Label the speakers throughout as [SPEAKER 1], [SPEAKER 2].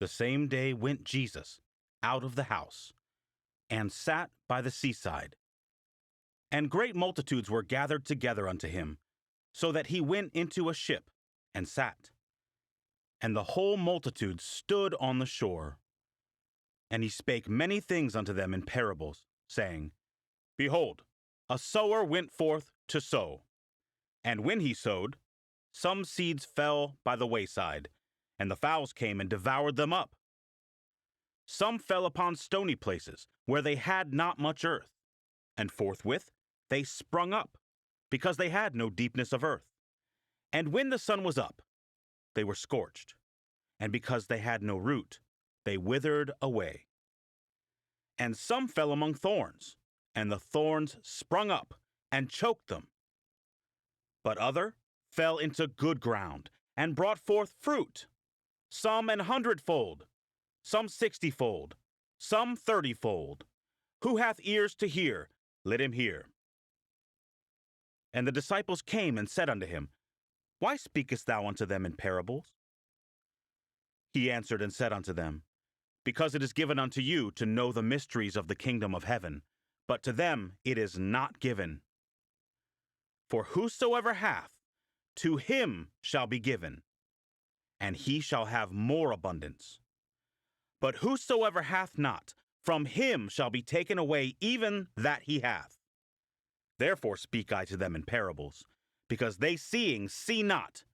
[SPEAKER 1] The same day went Jesus out of the house, and sat by the seaside. And great multitudes were gathered together unto him, so that he went into a ship, and sat. And the whole multitude stood on the shore. And he spake many things unto them in parables, saying, Behold, a sower went forth to sow. And when he sowed, some seeds fell by the wayside, and the fowls came and devoured them up. Some fell upon stony places, where they had not much earth, and forthwith they sprung up, because they had no deepness of earth. And when the sun was up, they were scorched, and because they had no root, they withered away. And some fell among thorns, and the thorns sprung up and choked them. But other fell into good ground, and brought forth fruit, some 100-fold, some 60-fold, some 30-fold. Who hath ears to hear, let him hear. And the disciples came and said unto him, Why speakest thou unto them in parables? He answered and said unto them, Because it is given unto you to know the mysteries of the kingdom of heaven, but to them it is not given. For whosoever hath, to him shall be given, and he shall have more abundance. But whosoever hath not, from him shall be taken away even that he hath. Therefore speak I to them in parables, because they seeing see not,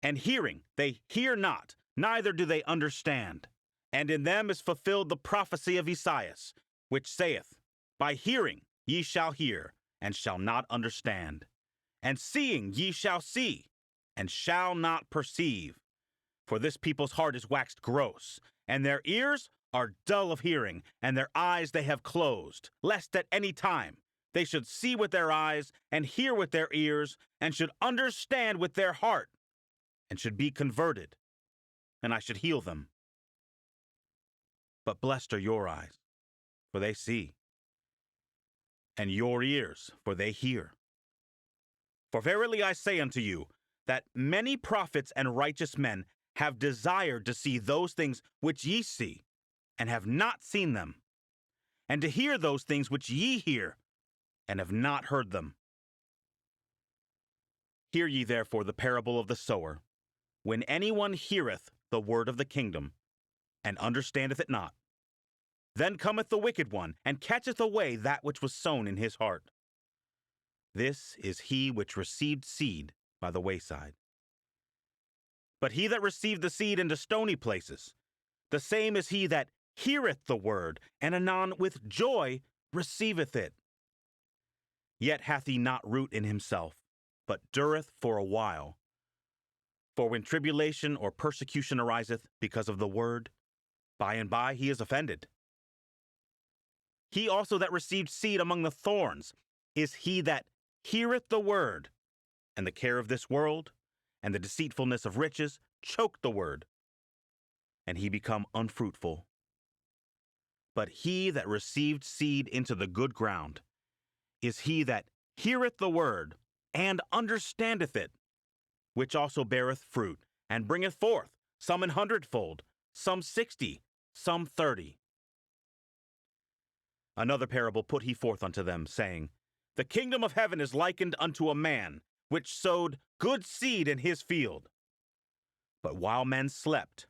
[SPEAKER 1] and hearing they hear not, neither do they understand. And in them is fulfilled the prophecy of Esaias, which saith, By hearing ye shall hear, and shall not understand. And seeing ye shall see, and shall not perceive. For this people's heart is waxed gross, and their ears are dull of hearing, and their eyes they have closed, lest at any time they should see with their eyes, and hear with their ears, and should understand with their heart, and should be converted, and I should heal them. But blessed are your eyes, for they see, and your ears, for they hear. For verily I say unto you, that many prophets and righteous men have desired to see those things which ye see, and have not seen them, and to hear those things which ye hear, and have not heard them. Hear ye therefore the parable of the sower. When anyone heareth the word of the kingdom, and understandeth it not, then cometh the wicked one, and catcheth away that which was sown in his heart. This is he which received seed by the wayside. But he that received the seed into stony places, the same is he that heareth the word, and anon with joy receiveth it. Yet hath he not root in himself, but dureth for a while. For when tribulation or persecution ariseth because of the word, by and by he is offended. He also that received seed among the thorns is he that heareth the word, and the care of this world, and the deceitfulness of riches choke the word, and he become unfruitful. But he that received seed into the good ground is he that heareth the word, and understandeth it, which also beareth fruit, and bringeth forth, some 100-fold, some 60, some 30. Another parable put he forth unto them, saying, The kingdom of heaven is likened unto a man, which sowed good seed in his field. But while men slept,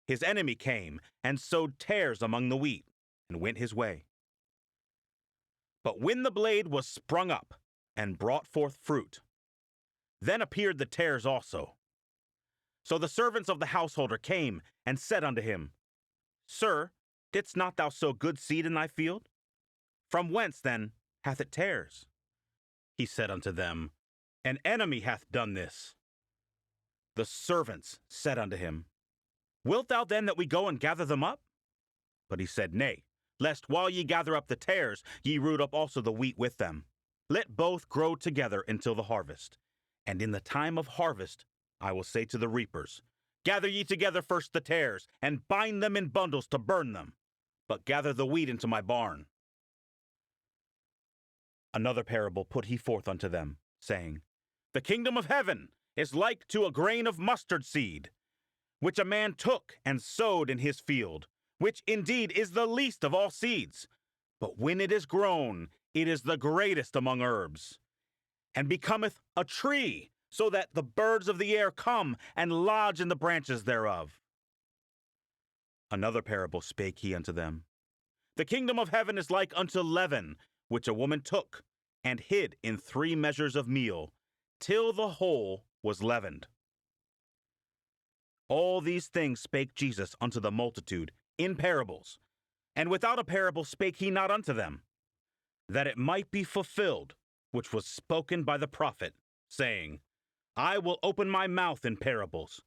[SPEAKER 1] his enemy came, and sowed tares among the wheat, and went his way. But when the blade was sprung up, and brought forth fruit, then appeared the tares also. So the servants of the householder came, and said unto him, Sir, didst not thou sow good seed in thy field? From whence, then, hath it tares? He said unto them, An enemy hath done this. The servants said unto him, Wilt thou then that we go and gather them up? But he said, Nay, lest while ye gather up the tares, ye root up also the wheat with them. Let both grow together until the harvest. And in the time of harvest I will say to the reapers, Gather ye together first the tares, and bind them in bundles to burn them, but gather the wheat into my barn. Another parable put he forth unto them, saying, The kingdom of heaven is like to a grain of mustard seed, which a man took and sowed in his field, which indeed is the least of all seeds. But when it is grown, it is the greatest among herbs, and becometh a tree, so that the birds of the air come and lodge in the branches thereof. Another parable spake he unto them. The kingdom of heaven is like unto leaven, which a woman took, and hid in 3 measures of meal, till the whole was leavened. All these things spake Jesus unto the multitude in parables, and without a parable spake he not unto them, that it might be fulfilled, which was spoken by the prophet, saying, I will open my mouth in parables.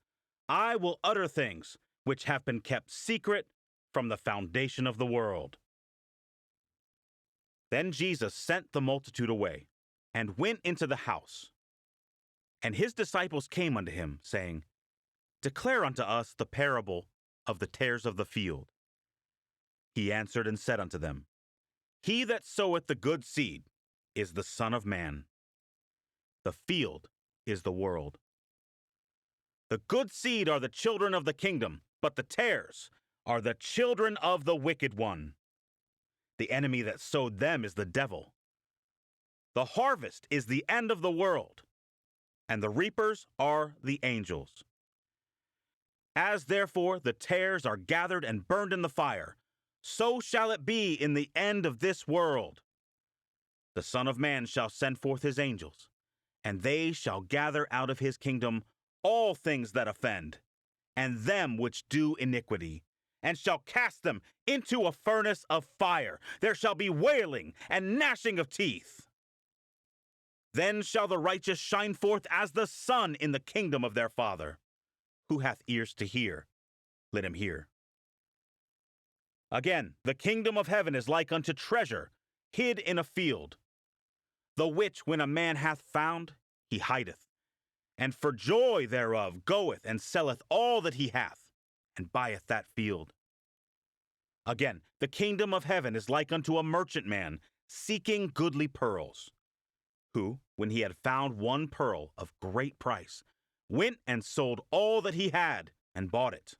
[SPEAKER 1] I will utter things which have been kept secret from the foundation of the world. Then Jesus sent the multitude away, and went into the house. And his disciples came unto him, saying, Declare unto us the parable of the tares of the field. He answered and said unto them, He that soweth the good seed is the Son of Man. The field is the world. The good seed are the children of the kingdom, but the tares are the children of the wicked one. The enemy that sowed them is the devil. The harvest is the end of the world, and the reapers are the angels. As therefore the tares are gathered and burned in the fire, so shall it be in the end of this world. The Son of Man shall send forth his angels, and they shall gather out of his kingdom all things that offend, and them which do iniquity, and shall cast them into a furnace of fire. There shall be wailing and gnashing of teeth. Then shall the righteous shine forth as the sun in the kingdom of their Father. Who hath ears to hear, let him hear. Again, the kingdom of heaven is like unto treasure hid in a field, the which when a man hath found, he hideth, and for joy thereof goeth and selleth all that he hath, and buyeth that field. Again, the kingdom of heaven is like unto a merchantman seeking goodly pearls, who, when he had found one pearl of great price, went and sold all that he had, and bought it.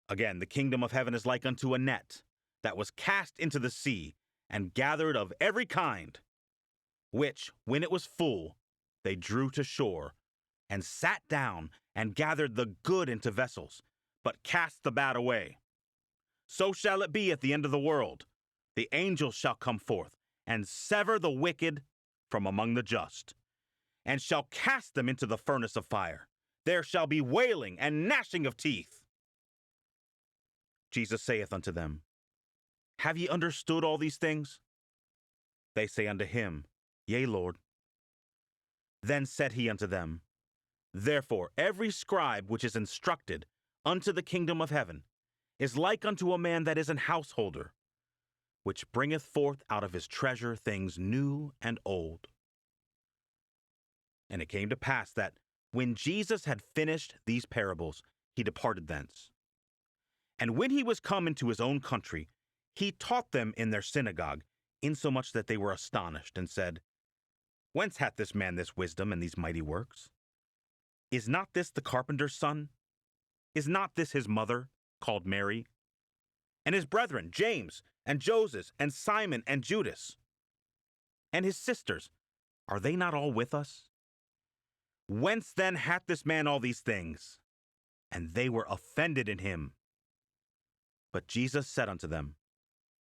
[SPEAKER 1] Again, the kingdom of heaven is like unto a net that was cast into the sea, and gathered of every kind, which, when it was full, they drew to shore, and sat down, and gathered the good into vessels, but cast the bad away. So shall it be at the end of the world. The angels shall come forth, and sever the wicked from among the just, and shall cast them into the furnace of fire. There shall be wailing and gnashing of teeth. Jesus saith unto them, Have ye understood all these things? They say unto him, Yea, Lord. Then said he unto them, Therefore every scribe which is instructed unto the kingdom of heaven is like unto a man that is an householder, which bringeth forth out of his treasure things new and old. And it came to pass that, when Jesus had finished these parables, he departed thence. And when he was come into his own country, he taught them in their synagogue, insomuch that they were astonished, and said, Whence hath this man this wisdom and these mighty works? Is not this the carpenter's son? Is not this his mother, called Mary? And his brethren, James, and Joseph, and Simon, and Judas? And his sisters, are they not all with us? Whence then hath this man all these things? And they were offended in him. But Jesus said unto them,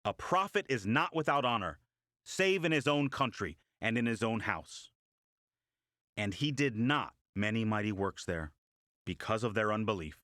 [SPEAKER 1] A prophet is not without honor, save in his own country and in his own house. And he did not many mighty works there, because of their unbelief.